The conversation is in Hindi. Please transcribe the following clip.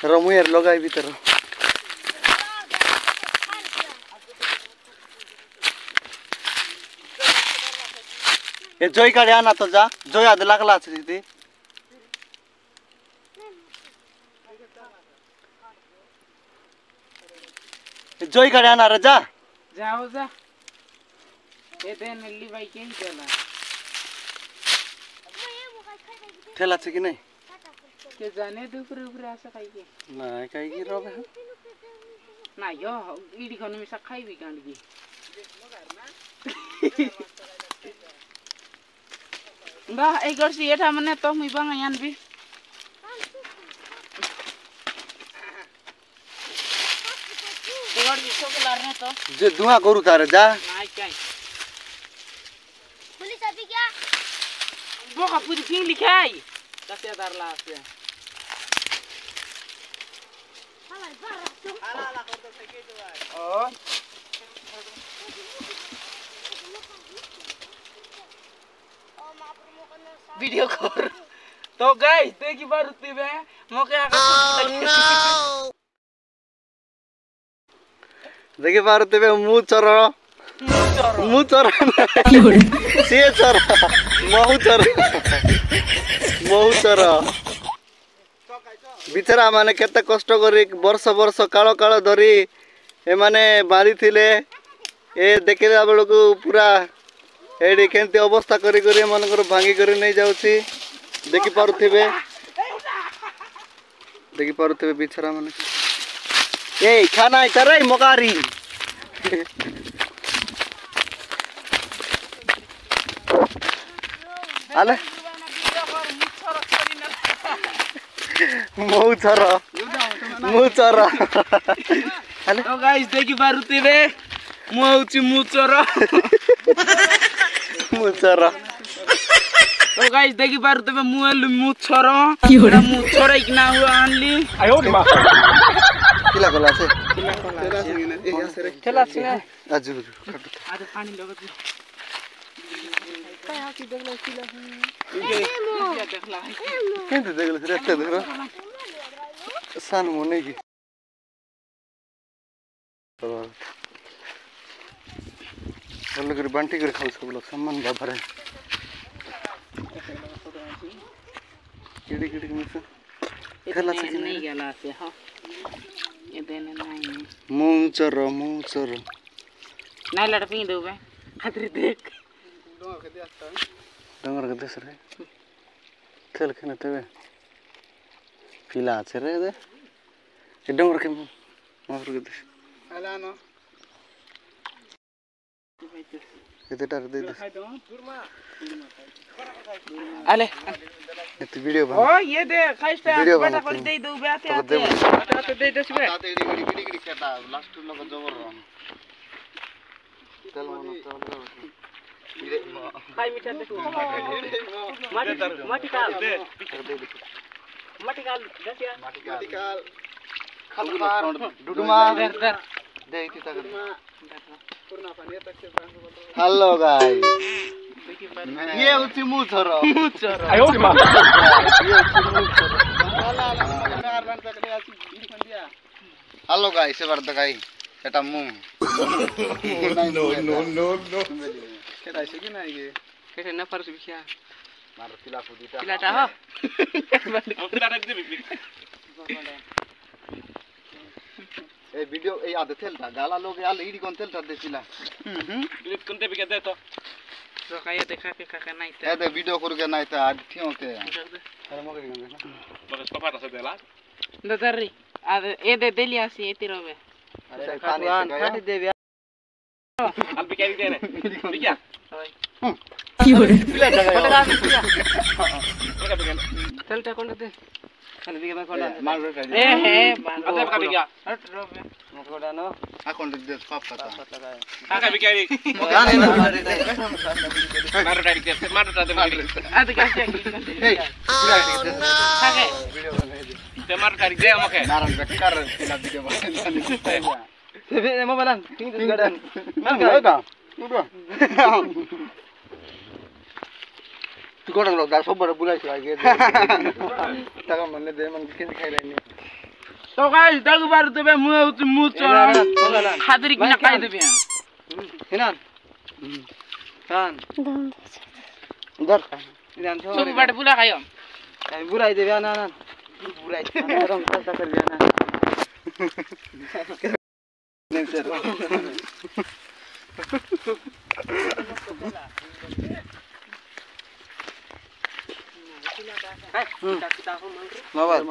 रमु यार लगाई भीतर ये जोई का आना तो जा जोई आदे लागला छ दीदी जोई का आना रे जा जाओ जा ये दे नल्ली भाई के चला ठेला छ कि नहीं के जाने दुपुर ऊपर आसा खाई के नहीं खाई की रोबे ना यो इडी खनु में खाई भी कांड की बा एक गर्सी एठा मने तो मुई बांगा यान भी गर्सी सोकलार ने तो जे धुआं करू तारे जा नाइ काई पुलिस अभी क्या बोका पूरी फिंग लिखाई दसेदार ला से हमारे बाहर आला कर तो सके जो है ओ वीडियो कर तो गाइस देखी बार उतनी में मौके आकर देखि पारते बे मु चर से चर महु चर बिचरा माने केते कष्ट करी वर्ष वर्ष काल काल धरी ए माने बारी थिले ए देखिला बेल को पूरा एडी केंती अवस्था करी करी मनकर भांगी करी नहीं जाउची देखि पारुथिबे बिचरा माने ए खाना इतरे मोगारी आले मुचर आले तो गाइस देखी पारुथिबे मु आउची मुचर तो गाइस देखी पारुथिबे मु आलु मुचर मुचर इकना हुआ आनली आयो मा किला गला से ठेला सिंगा आजु आज पानी लगत काय हाकी देखला किला देखला केंते देखला रे एते देखो सान मोने की बोल कर बांटी कर खाऊ सब लोग सम्मान बाबा रे किडी मिस खेला से नहीं गेला से हां ये देने नहीं मुचर नहीं लड़ पी दो बे खतरी देख डंगर के देश रे खेल खेने तबे पिला छे रे दे ए डंगर के माफर के देश आला न एतेटा रे दे दे आले एते वीडियो बना ओ ये दे खाइस्टा बेटा कर दे दो बे आते आते दे दस बे ताते गिड़ी केटा लास्ट लोग जबर रन चल मन चल इरे खाई मीठा देखो माटी काल दे माटी काल दसिया माटी काल खलकार डुडुमा दर दे इति तक पूर्ण पानी तक से हेलो गाइस ये उची मुचर आयो मा ये उची मुचर हेलो गाइस से बर्द गाई एटा मु नो केटा से कि नाही गे केटे न परस बिखिया मार पिला फुदीटा पिलाटा हो पिलाटा दे ए वीडियो ए आदे थेलटा गाला लोग याल इडी कोन थेलटा देसिला क्लिप कोनते बिके दे तो काया देखा के काका नाही ए दे वीडियो करू के नाही त आज थियो के अरे मगे गंगा बस पपाटा से देला ददरी आ ए दे देलिया सी एती रोबे अरे पानी से खाटी देबे अल बिके देने बिकिया की हो रे पिला जगह चलता कोन दे चल बिके में कोडा मार रे ए हे अदे का बिकिया हट रोबे कोडा नो आ कोन दे पाप पता काका बिके रे गाने ना मार डाडी के मार डाडी दे आदे का से ए काके वीडियो बना दे ते मार डाडी दे मके नारन बेकार पिला वीडियो बना से मोबाइल ठीक है गार्डन ना होता उडो गोड़ लोग दाल सब बड़ा बुलाई चला के तक मन दे मन किन खाई रहनी तो गाइस देख बार तबे मुंह चोरा खादरी किना खाई देबे हिना कान उधर इधर सब बाटे बुला खायो बुलाई देबे ना ना बुलाई गरम कर दिया ना नहीं सर मोबाइल